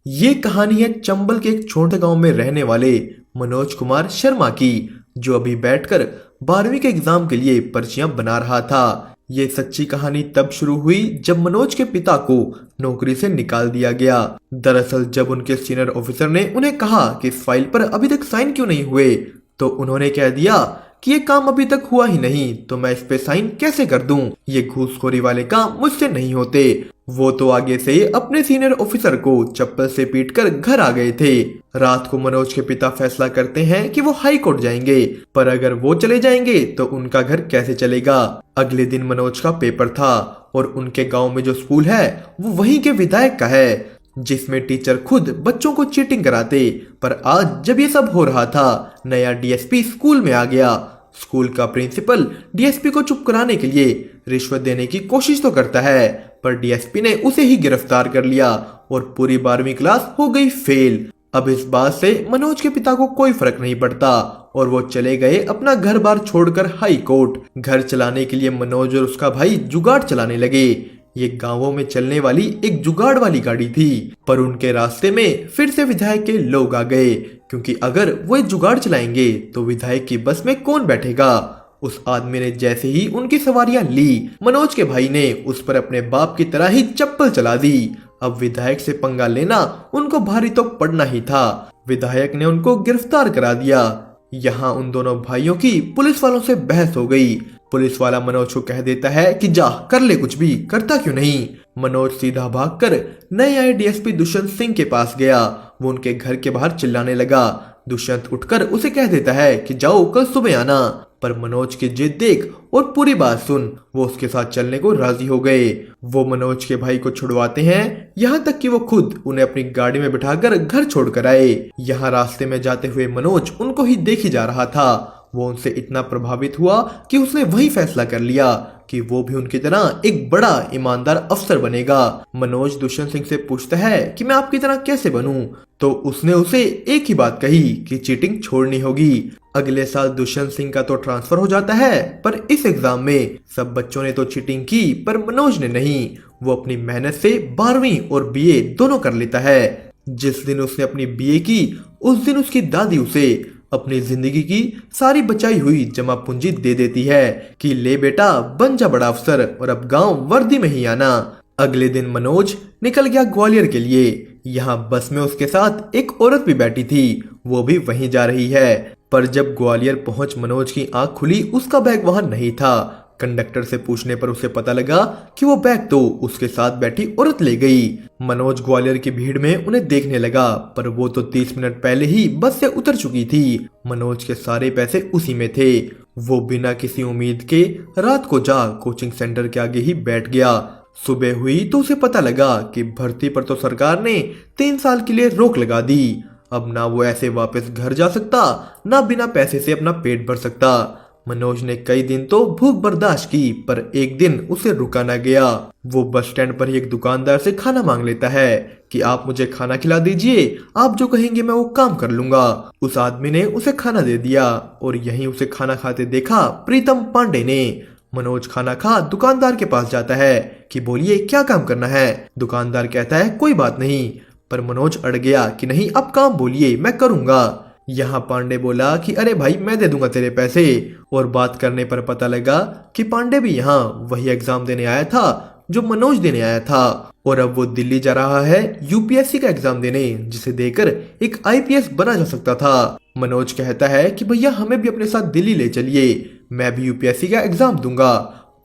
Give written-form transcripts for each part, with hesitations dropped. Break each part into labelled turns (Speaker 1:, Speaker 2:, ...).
Speaker 1: ये कहानी है चंबल के एक छोटे गांव में रहने वाले मनोज कुमार शर्मा की, जो अभी बैठकर 12वीं के एग्जाम के लिए पर्चियां बना रहा था। ये सच्ची कहानी तब शुरू हुई जब मनोज के पिता को नौकरी से निकाल दिया गया। दरअसल जब उनके सीनियर ऑफिसर ने उन्हें कहा कि इस फाइल पर अभी तक साइन क्यों नहीं हुए, तो उन्होंने कह दिया कि ये काम अभी तक हुआ ही नहीं तो मैं इस पे साइन कैसे कर दूं, ये घूसखोरी वाले काम मुझसे नहीं होते। वो तो आगे से अपने सीनियर ऑफिसर को चप्पल से पीटकर घर आ गए थे। रात को मनोज के पिता फैसला करते हैं कि वो हाई कोर्ट जाएंगे, पर अगर वो चले जाएंगे तो उनका घर कैसे चलेगा। अगले दिन मनोज का पेपर था और उनके गांव में जो स्कूल है वो वहीं के विधायक का है, जिसमें टीचर खुद बच्चों को चीटिंग कराते। पर आज जब ये सब हो रहा था, नया डीएसपी स्कूल में आ गया। स्कूल का प्रिंसिपल डीएसपी को चुप कराने के लिए रिश्वत देने की कोशिश तो करता है, पर डीएसपी ने उसे ही गिरफ्तार कर लिया और पूरी 12वीं क्लास हो गई फेल। अब इस बात से मनोज के पिता को कोई फर्क नहीं पड़ता और वो चले गए अपना घर बार छोड़कर हाई कोर्ट। घर चलाने के लिए मनोज और उसका भाई जुगाड़ चलाने लगे। ये गांवों में चलने वाली एक जुगाड़ वाली गाड़ी थी, पर उनके रास्ते में फिर से विधायक के लोग आ गए, क्योंकि अगर वो एक जुगाड़ चलाएंगे तो विधायक की बस में कौन बैठेगा। उस आदमी ने जैसे ही उनकी सवारियां ली, मनोज के भाई ने उस पर अपने बाप की तरह ही चप्पल चला दी। अब विधायक से पंगा लेना उनको भारी तो पड़ना ही था। विधायक ने उनको गिरफ्तार करा दिया। यहाँ उन दोनों भाइयों की पुलिस वालों से बहस हो गई। पुलिस वाला मनोज को कह देता है कि जा कर ले, कुछ भी करता क्यों नहीं। मनोज सीधा भागकर नए आए डीएसपी दुष्यंत सिंह के पास गया। वो उनके घर के बाहर चिल्लाने लगा। दुष्यंत उठकर उसे कह देता है कि जाओ कल सुबह आना, पर मनोज की जिद देख और पूरी बात सुन वो उसके साथ चलने को राजी हो गए। वो मनोज के भाई को छुड़वाते हैं, यहाँ तक कि वो खुद उन्हें अपनी गाड़ी में बिठाकर घर छोड़कर आए। यहाँ रास्ते में जाते हुए मनोज उनको ही देखी जा रहा था। वो उनसे इतना प्रभावित हुआ कि उसने वही फैसला कर लिया कि वो भी उनकी तरह एक बड़ा ईमानदार अफसर बनेगा। मनोज दुष्यंत सिंह से पूछता है कि मैं आपकी तरह कैसे बनूं, तो उसने उसे एक ही बात कही कि चीटिंग छोड़नी होगी। अगले साल दुष्यंत सिंह का तो ट्रांसफर हो जाता है, पर इस एग्जाम में सब बच्चों ने तो चीटिंग की पर मनोज ने नहीं। वो अपनी मेहनत से 12वीं और बीए दोनों कर लेता है। जिस दिन उसने अपनी बीए की, उस दिन उसकी दादी उसे अपनी जिंदगी की सारी बचाई हुई जमा पूंजी दे देती है कि ले बेटा बन जा बड़ा अफसर और अब गांव वर्दी में ही आना। अगले दिन मनोज निकल गया ग्वालियर के लिए। यहाँ बस में उसके साथ एक औरत भी बैठी थी, वो भी वहीं जा रही है। पर जब ग्वालियर पहुंच मनोज की आंख खुली, उसका बैग वहां नहीं था। कंडक्टर से पूछने पर उसे पता लगा कि वो बैग तो उसके साथ बैठी औरत ले गई। मनोज ग्वालियर की भीड़ में उन्हें देखने लगा, पर वो तो 30 मिनट पहले ही बस से उतर चुकी थी। मनोज के सारे पैसे उसी में थे। वो बिना किसी उम्मीद के रात को जा कोचिंग सेंटर के आगे ही बैठ गया। सुबह हुई तो उसे पता लगा कि भर्ती पर तो सरकार ने 3 साल के लिए रोक लगा दी। अब ना वो ऐसे वापस घर जा सकता, ना बिना पैसे से अपना पेट भर सकता। मनोज ने कई दिन तो भूख बर्दाश्त की, पर एक दिन उसे रुका ना गया। वो बस स्टैंड पर ही एक दुकानदार से खाना मांग लेता है कि आप मुझे खाना खिला दीजिए, आप जो कहेंगे मैं वो काम कर लूंगा। उस आदमी ने उसे खाना दे दिया और यहीं उसे खाना खाते देखा प्रीतम पांडे ने। मनोज खाना खा दुकानदार के पास जाता है कि बोलिए क्या काम करना है। दुकानदार कहता है कोई बात नहीं, पर मनोज अड़ गया कि नहीं अब काम बोलिए मैं करूंगा। यहाँ पांडे बोला कि अरे भाई मैं दे दूंगा तेरे पैसे, और बात करने पर पता लगा कि पांडे भी यहाँ वही एग्जाम देने आया था जो मनोज देने आया था, और अब वो दिल्ली जा रहा है यूपीएससी का एग्जाम देने, जिसे देकर एक आईपीएस बना जा सकता था। मनोज कहता है कि भैया हमें भी अपने साथ दिल्ली ले चलिए, मैं भी यूपीएससी का एग्जाम दूंगा।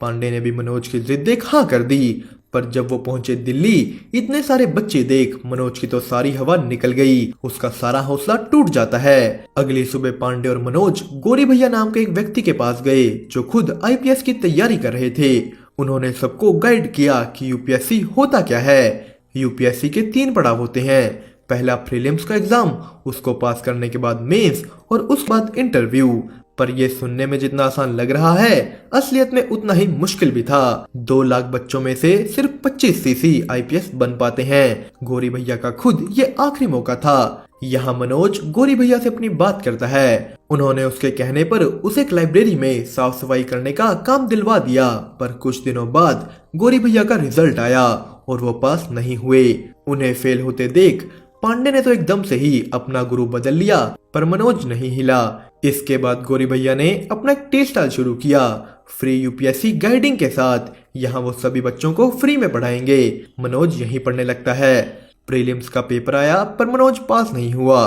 Speaker 1: पांडे ने भी मनोज की जिद देख हाँ कर दी, पर जब वो पहुंचे दिल्ली, इतने सारे बच्चे देख मनोज की तो सारी हवा निकल गई। उसका सारा हौसला टूट जाता है। अगली सुबह पांडे और मनोज गोरी भैया नाम के एक व्यक्ति के पास गए जो खुद आईपीएस की तैयारी कर रहे थे। उन्होंने सबको गाइड किया कि यूपीएससी होता क्या है। यूपीएससी के 3 पड़ाव होते हैं। पहला प्रीलिम्स का एग्जाम, उसको पास करने के बाद मेंस और उसके बाद इंटरव्यू। पर यह सुनने में जितना आसान लग रहा है, असलियत में उतना ही मुश्किल भी था। 2 लाख बच्चों में से सिर्फ 25 सीसी आईपीएस बन पाते हैं। गोरी भैया का खुद ये आखिरी मौका था। यहाँ मनोज गोरी भैया से अपनी बात करता है। उन्होंने उसके कहने पर उसे एक लाइब्रेरी में साफ सफाई करने का काम दिलवा दिया, पर कुछ दिनों बाद गोरी भैया का रिजल्ट आया और वो पास नहीं हुए। उन्हें फेल होते देख पांडे ने तो एकदम से ही अपना गुरु बदल लिया, पर मनोज नहीं हिला। इसके बाद गौरी भैया ने अपना एक टी स्टॉल शुरू किया, फ्री यूपीएससी गाइडिंग के साथ। यहाँ वो सभी बच्चों को फ्री में पढ़ाएंगे। मनोज यहीं पढ़ने लगता है। प्रीलिम्स का पेपर आया पर मनोज पास नहीं हुआ।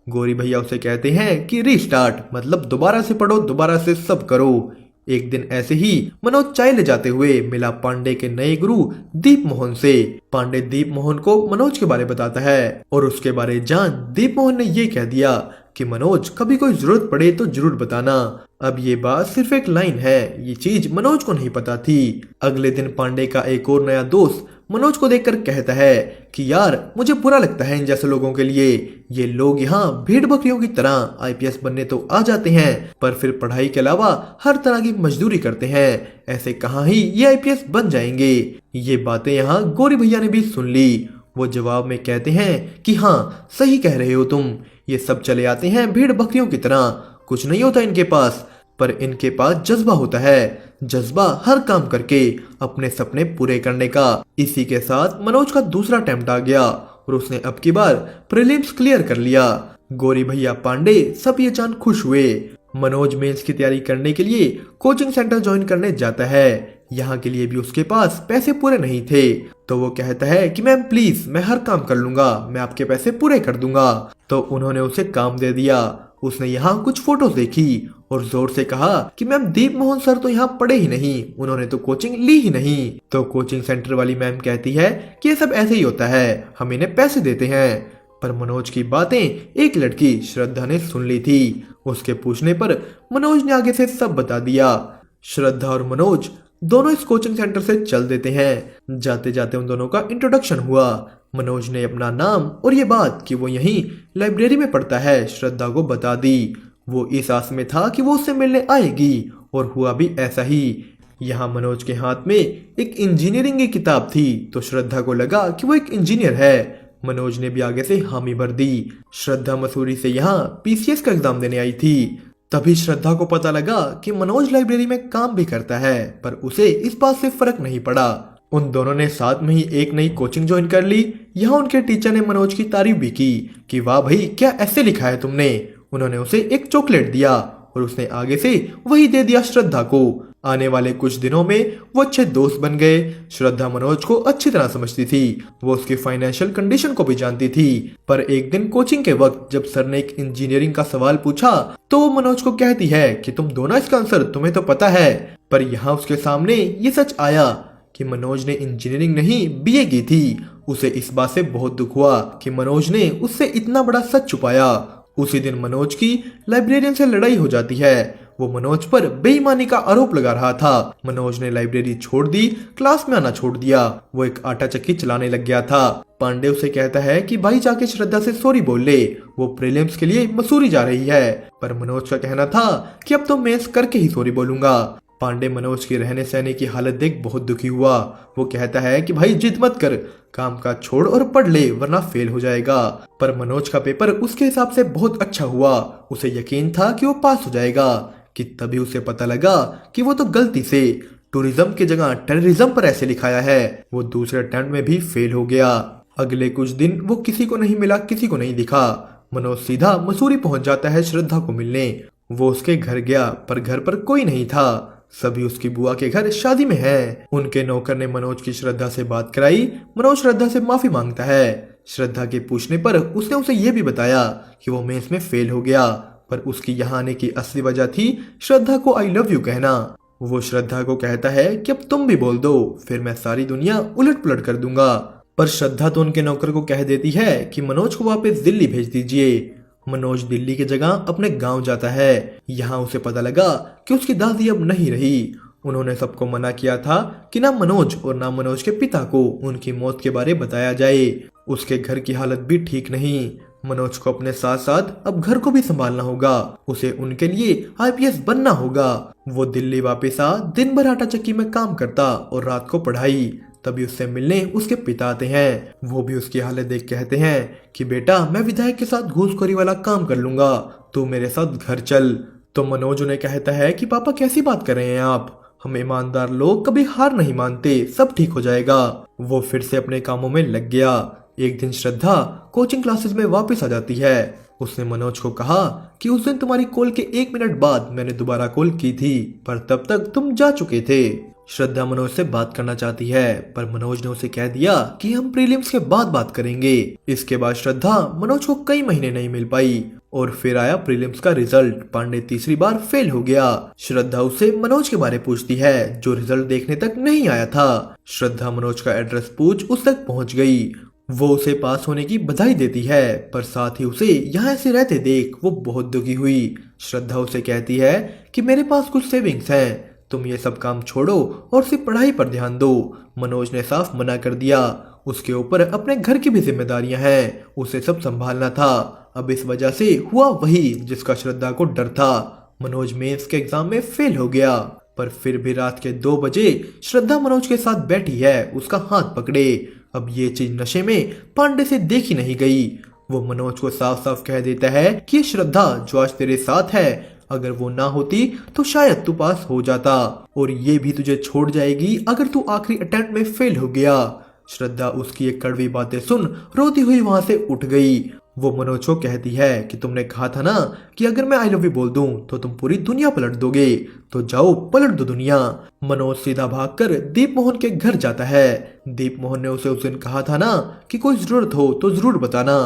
Speaker 1: गौरी भैया उसे कहते हैं कि रीस्टार्ट, मतलब दोबारा से पढ़ो, दोबारा से सब करो। एक दिन ऐसे ही मनोज चाय ले जाते हुए मिला पांडे के नए गुरु दीप मोहन से। पांडे दीप मोहन को मनोज के बारे बताता है और उसके बारे जान दीप मोहन ने ये कह दिया कि मनोज कभी कोई जरूरत पड़े तो जरूर बताना। अब ये बात सिर्फ एक लाइन है, ये चीज मनोज को नहीं पता थी। अगले दिन पांडे का एक और नया दोस्त मनोज को देखकर कहता है कि यार मुझे बुरा लगता है इन जैसे लोगों के लिए। ये लोग यहाँ भेड़ बकरियों की तरह आईपीएस बनने तो आ जाते हैं, पर फिर पढ़ाई के अलावा हर तरह की मजदूरी करते हैं। ऐसे कहाँ ही ये आईपीएस बन जाएंगे। ये बातें यहाँ गौरी भैया ने भी सुन ली। वो जवाब में कहते हैं कि हाँ सही कह रहे हो तुम, ये सब चले आते हैं भेड़ बकरियों की तरह, कुछ नहीं होता इनके पास, पर इनके पास जज्बा होता है, जज्बा हर काम करके अपने सपने पूरे करने का। इसी के साथ मनोज का दूसरा अटेम्प्ट आ गया और उसने अब की बार प्रीलिम्स क्लियर कर लिया। गौरी भैया पांडे सब ये जान खुश हुए। मनोज मेंस की तैयारी करने के लिए कोचिंग सेंटर ज्वाइन करने जाता है। यहाँ के लिए भी उसके पास पैसे पूरे नहीं थे, तो वो कहता है कि मैम प्लीज मैं हर काम कर लूंगा, मैं आपके पैसे पूरे कर दूंगा। तो उन्होंने उसे काम दे दिया। उसने यहाँ कुछ फोटोज देखी और जोर से कहा कि मैम दीप मोहन सर तो यहाँ पढ़े ही नहीं, उन्होंने तो कोचिंग ली ही नहीं। तो कोचिंग सेंटर वाली मैम कहती है कि ये सब ऐसे ही होता है, हम इन्हें पैसे देते हैं। पर मनोज की बातें एक लड़की श्रद्धा ने सुन ली थी। उसके पूछने पर मनोज ने आगे से सब बता दिया। श्रद्धा और मनोज दोनों इस कोचिंग सेंटर से चल देते हैं। जाते जाते उन दोनों का इंट्रोडक्शन हुआ। मनोज ने अपना नाम और ये बात कि वो यहीं लाइब्रेरी में पढ़ता है श्रद्धा को बता दी। वो इस आस में था कि वो उससे मिलने आएगी और हुआ भी ऐसा ही। यहाँ मनोज के हाथ में एक इंजीनियरिंग की किताब थी, तो श्रद्धा को लगा कि वो एक इंजीनियर है। मनोज ने भी आगे से हामी भर दी। श्रद्धा मसूरी से यहाँ पीसीएस का एग्जाम देने आई थी। तभी श्रद्धा को पता लगा कि मनोज लाइब्रेरी में काम भी करता है, पर उसे इस बात से फर्क नहीं पड़ा। उन दोनों ने साथ में ही एक नई कोचिंग ज्वाइन कर ली। यहाँ उनके टीचर ने मनोज की तारीफ भी की कि वाह भाई क्या ऐसे लिखा है तुमने। उन्होंने उसे एक चॉकलेट दिया और उसने आगे से वही दे दिया श्रद्धा को। आने वाले कुछ दिनों में वो अच्छे दोस्त बन गए। श्रद्धा मनोज को अच्छी तरह समझती थी, वो उसकी फाइनेंशियल कंडीशन को भी जानती थी। पर एक दिन कोचिंग के वक्त जब सर ने एक इंजीनियरिंग का सवाल पूछा तो वो मनोज को कहती है कि तुम दोनों इसका आंसर तुम्हें तो पता है। पर यहाँ उसके सामने ये सच आया कि मनोज ने इंजीनियरिंग नहीं बीए की थी। उसे इस बात से बहुत दुख हुआ कि मनोज ने उससे इतना बड़ा सच छुपाया। उसी दिन मनोज की लाइब्रेरियन से लड़ाई हो जाती है। वो मनोज पर बेईमानी का आरोप लगा रहा था। मनोज ने लाइब्रेरी छोड़ दी, क्लास में आना छोड़ दिया। वो एक आटा चक्की चलाने लग गया था। पांडे उसे कहता है कि भाई जाके श्रद्धा से सॉरी बोल ले, वो प्रीलिम्स के लिए मसूरी जा रही है। पर मनोज का कहना था कि अब तो मेंस करके ही सॉरी बोलूंगा। पांडे मनोज की रहने सहने की हालत देख बहुत दुखी हुआ। वो कहता है कि भाई जिद मत कर, काम का छोड़ और पढ़ ले वरना फेल हो जाएगा। पर मनोज का पेपर उसके हिसाब से बहुत अच्छा हुआ। उसे यकीन था कि वो पास हो जाएगा कि तभी उसे पता लगा कि वो तो गलती से टूरिज्म की जगह टेररिज्म पर ऐसे लिखाया है। वो दूसरे अटेम्प्ट में भी फेल हो गया। अगले कुछ दिन वो किसी को नहीं मिला, किसी को नहीं दिखा। मनोज सीधा मसूरी पहुंच जाता है श्रद्धा को मिलने। वो उसके घर गया पर घर पर कोई नहीं था। सभी उसकी बुआ के घर शादी में हैं। उनके नौकर ने मनोज की श्रद्धा से बात कराई। मनोज श्रद्धा से माफी मांगता है। श्रद्धा के पूछने पर उसने उसे यह भी बताया कि वो मेंस में फेल हो गया, पर उसकी यहाँ आने की असली वजह थी श्रद्धा को आई लव यू कहना। वो श्रद्धा को कहता है कि अब तुम भी बोल दो, फिर मैं सारी दुनिया उलट पुलट कर दूंगा। पर श्रद्धा तो उनके नौकर को कह देती है कि मनोज को वापस दिल्ली भेज दीजिए। मनोज दिल्ली की जगह अपने गांव जाता है। यहाँ उसे पता लगा कि उसकी दादी अब नहीं रही। उन्होंने सबको मना किया था कि ना मनोज और ना मनोज के पिता को उनकी मौत के बारे बताया जाए। उसके घर की हालत भी ठीक नहीं। मनोज को अपने साथ साथ अब घर को भी संभालना होगा। उसे उनके लिए आईपीएस बनना होगा। वो दिल्ली वापस आ दिन भर आटा चक्की में काम करता और रात को पढ़ाई। तभी उससे मिलने उसके पिता आते हैं। वो भी उसकी हालत देख कहते हैं कि बेटा मैं विधायक के साथ घूसखोरी वाला काम कर लूंगा, तू मेरे साथ घर चल। तो मनोज उन्हें कहता है कि पापा कैसी बात कर रहे हैं आप, हम ईमानदार लोग कभी हार नहीं मानते, सब ठीक हो जाएगा। वो फिर से अपने कामों में लग गया। एक दिन श्रद्धा कोचिंग क्लासेस में वापस आ जाती है। उसने मनोज को कहा कि उस दिन तुम्हारी कॉल के 1 मिनट बाद मैंने दोबारा कॉल की थी, पर तब तक तुम जा चुके थे। श्रद्धा मनोज से बात करना चाहती है, पर मनोज ने उसे कह दिया कि हम प्रीलिम्स के बाद बात करेंगे। इसके बाद श्रद्धा मनोज को कई महीने नहीं मिल पाई और फिर आया प्रीलिम्स का रिजल्ट। पांडे तीसरी बार फेल हो गया। श्रद्धा उससे मनोज के बारे पूछती है, जो रिजल्ट देखने तक नहीं आया था। श्रद्धा मनोज का एड्रेस पूछ उस तक पहुंच गई। वो उसे पास होने की बधाई देती है, पर साथ ही उसे यहाँ ऐसे रहते देख वो बहुत दुखी हुई। श्रद्धा उसे कहती है कि मेरे पास कुछ सेविंग्स हैं, तुम ये सब काम छोड़ो और सिर्फ पढ़ाई पर ध्यान दो। मनोज ने साफ मना कर दिया। उसके ऊपर अपने घर की भी जिम्मेदारियां हैं, उसे सब संभालना था। अब इस वजह से हुआ वही जिसका श्रद्धा को डर था। मनोज मेंस के एग्जाम में फेल हो गया, पर फिर भी रात के 2 बजे श्रद्धा मनोज के साथ बैठी है, उसका हाथ पकड़े। अब ये चीज नशे में पांडे से देखी नहीं गई। वो मनोज को साफ साफ कह देता है कि श्रद्धा जो आज तेरे साथ है, अगर वो ना होती तो शायद तू पास हो जाता, और ये भी तुझे छोड़ जाएगी अगर तू आखिरी अटेम्प्ट में फेल हो गया। श्रद्धा उसकी एक कड़वी बातें सुन रोती हुई वहां से उठ गई। वो मनोज को कहती है कि तुमने कहा था ना कि अगर मैं आई लव यू बोल दूं तो तुम पूरी दुनिया पलट दोगे, तो जाओ पलट दो दुनिया। मनोज सीधा भागकर दीप मोहन के घर जाता है। दीप मोहन ने उसे उस दिन कहा था ना कि कोई जरूरत हो तो जरूर बताना।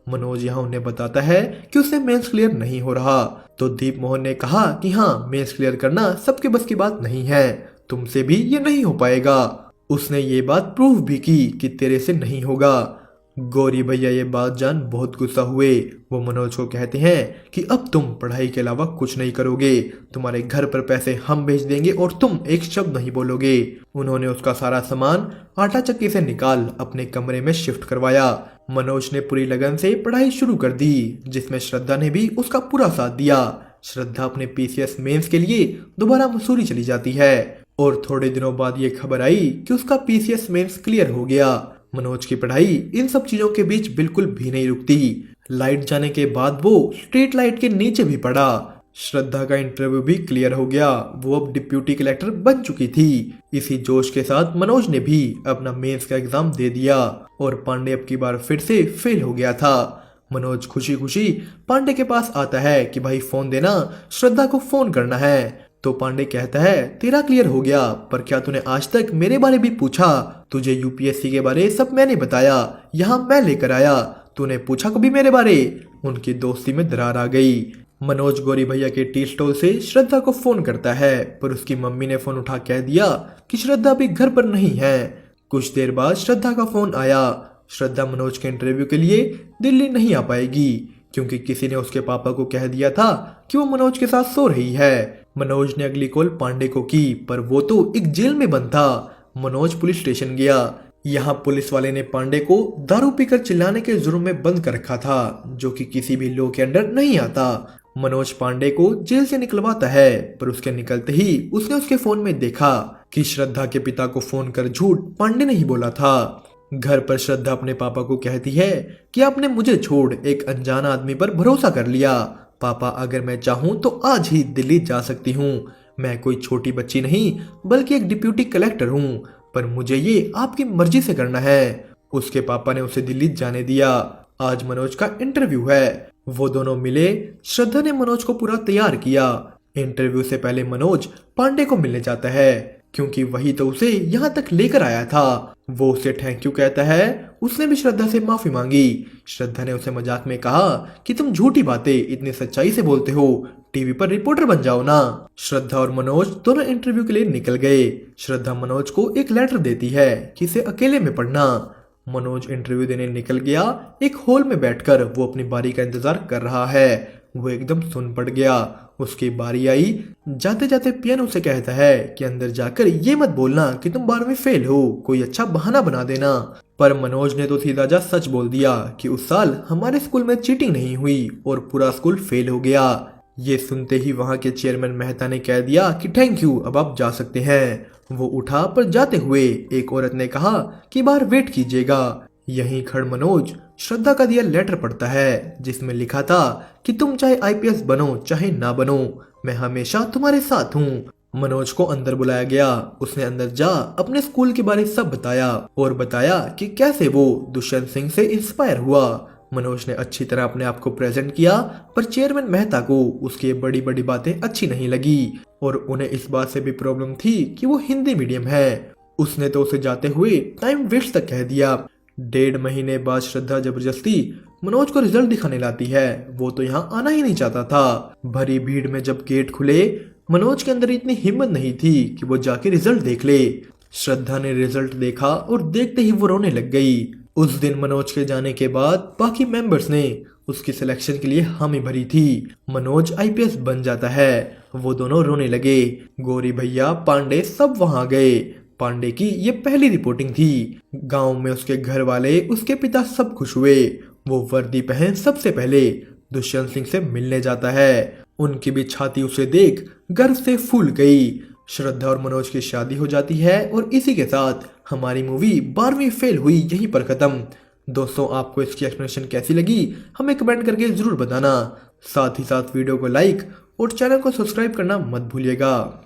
Speaker 1: मनोज यहाँ उन्हें बताता है कि उसे मेंस क्लियर नहीं हो रहा, तो दीप मोहन ने कहा कि हाँ, मेंस क्लियर करना सबके बस की बात नहीं है, तुमसे भी ये नहीं हो पाएगा। उसने ये बात प्रूव भी की कि तेरे से नहीं होगा। गौरी भैया ये बात जान बहुत गुस्सा हुए। वो मनोज को कहते हैं कि अब तुम पढ़ाई के अलावा कुछ नहीं करोगे, तुम्हारे घर पर पैसे हम भेज देंगे और तुम एक शब्द नहीं बोलोगे। उन्होंने उसका सारा सामान आटा चक्की से निकाल अपने कमरे में शिफ्ट करवाया। मनोज ने पूरी लगन से पढ़ाई शुरू कर दी, जिसमें श्रद्धा ने भी उसका पूरा साथ दिया। श्रद्धा अपने पीसीएस मेंस के लिए दोबारा मसूरी चली जाती है और थोड़े दिनों बाद ये खबर आई कि उसका पीसीएस मेंस क्लियर हो गया। मनोज की पढ़ाई इन सब चीजों के बीच बिल्कुल भी नहीं रुकती। लाइट जाने के बाद वो स्ट्रीट लाइट के नीचे भी पड़ा। श्रद्धा का इंटरव्यू भी क्लियर हो गया, वो अब डिप्यूटी कलेक्टर बन चुकी थी। इसी जोश के साथ मनोज ने भी अपना मेंस का एग्जाम दे दिया और पांडे अब की बार फिर से फेल हो गया था। मनोज खुशी खुशी पांडे के पास आता है कि भाई फोन देना, श्रद्धा को फोन करना है। तो पांडे कहता है तेरा क्लियर हो गया, पर क्या तूने आज तक मेरे बारे भी पूछा? तुझे यूपीएससी के बारे सब मैंने बताया, यहाँ मैं लेकर आया, तूने पूछा कभी मेरे बारे? उनकी दोस्ती में दरार आ गई। मनोज गौरी भैया के टी स्टॉल से श्रद्धा को फोन करता है, पर उसकी मम्मी ने फोन उठा कह दिया कि श्रद्धा अभी घर पर नहीं है। कुछ देर बाद श्रद्धा का फोन आया। श्रद्धा मनोज के इंटरव्यू के लिए दिल्ली नहीं आ पाएगी, क्योंकि किसी ने उसके पापा को कह दिया था कि वो मनोज के साथ सो रही है। मनोज ने अगली कॉल पांडे को की, पर वो तो एक जेल में बंद था। मनोज पुलिस स्टेशन गया। यहाँ पुलिस वाले ने पांडे को दारू पीकर चिल्लाने के जुर्म में बंद कर रखा था, जो कि किसी भी लॉ के अंडर नहीं आता। मनोज पांडे को जेल से निकलवाता है, पर उसके निकलते ही उसने उसके फोन में देखा कि श्रद्धा के पिता को फोन कर झूठ पांडे ने ही बोला था। घर पर श्रद्धा अपने पापा को कहती है कि आपने मुझे छोड़ एक अनजान आदमी पर भरोसा कर लिया। पापा, अगर मैं चाहूँ तो आज ही दिल्ली जा सकती हूँ। मैं कोई छोटी बच्ची नहीं, बल्कि एक डिप्यूटी कलेक्टर हूँ, पर मुझे ये आपकी मर्जी से करना है। उसके पापा ने उसे दिल्ली जाने दिया। आज मनोज का इंटरव्यू है। वो दोनों मिले। श्रद्धा ने मनोज को पूरा तैयार किया। इंटरव्यू से पहले मनोज पांडे को मिलने जाता है, क्योंकि वही तो उसे यहाँ तक लेकर आया था। वो उसे थैंक यू कहता है। उसने भी श्रद्धा से माफी मांगी। श्रद्धा ने उसे मजाक में कहा कि तुम झूठी बातें इतनी सच्चाई से बोलते हो, टीवी पर रिपोर्टर बन जाओ ना। श्रद्धा और मनोज दोनों इंटरव्यू के लिए निकल गए। श्रद्धा मनोज को एक लेटर देती है कि इसे अकेले में पढ़ना। मनोज इंटरव्यू देने निकल गया। एक हॉल में बैठकर वो अपनी बारी का इंतजार कर रहा है। वो एकदम सुन पड़ गया। उसकी बारी आई। जाते जाते पियानो से कहता है कि अंदर जाकर ये मत बोलना कि तुम 12वीं फेल हो, कोई अच्छा बहाना बना देना। पर मनोज ने तो सीधा जा सच बोल दिया कि उस साल हमारे स्कूल में चीटिंग नहीं हुई और पूरा स्कूल फेल हो गया। ये सुनते ही वहां के चेयरमैन मेहता ने कह दिया कि थैंक यू, अब आप जा सकते हैं। वो उठा, पर जाते हुए एक औरत ने कहा कि बाहर वेट कीजिएगा। यहीं खड़ मनोज श्रद्धा का दिया लेटर पढ़ता है, जिसमें लिखा था कि तुम चाहे आईपीएस बनो चाहे ना बनो, मैं हमेशा तुम्हारे साथ हूँ। मनोज को अंदर बुलाया गया। उसने अंदर जा अपने स्कूल के बारे सब बताया और बताया कि कैसे वो दुष्यंत सिंह से इंस्पायर हुआ। मनोज ने अच्छी तरह अपने आप को प्रेजेंट किया, पर चेयरमैन मेहता को उसकी ये बड़ी बड़ी बातें अच्छी नहीं लगी और उन्हें इस बात से भी प्रॉब्लम थी कि वो हिंदी मीडियम है। उसने तो उसे जाते हुए टाइम वेस्ट तक कह दिया। 1.5 महीने बाद श्रद्धा जबरदस्ती मनोज को रिजल्ट दिखाने लाती है। वो तो यहाँ आना ही नहीं चाहता था। भरी भीड़ में जब गेट खुले, मनोज के अंदर इतनी हिम्मत नहीं थी कि वो जाके रिजल्ट देख ले। श्रद्धा ने रिजल्ट देखा और देखते ही वो रोने लग गई। उस दिन मनोज के जाने के बाद बाकी मेंबर्स ने उसकी सिलेक्शन के लिए हामी भरी थी। मनोज आईपीएस बन जाता है। वो दोनों रोने लगे। गौरी भैया, पांडे सब वहां गए। पांडे की ये पहली रिपोर्टिंग थी। गांव में उसके घर वाले, उसके पिता सब खुश हुए। वो वर्दी पहन सबसे पहले दुष्यंत सिंह से मिलने जाता है। उनकी भी छाती उसे देख गर्व से फूल गई। श्रद्धा और मनोज की शादी हो जाती है और इसी के साथ हमारी मूवी 12वीं फेल हुई यहीं पर खत्म। दोस्तों, आपको इसकी एक्सप्लेनेशन कैसी लगी हमें कमेंट करके जरूर बताना। साथ ही साथ वीडियो को लाइक और चैनल को सब्सक्राइब करना मत भूलिएगा।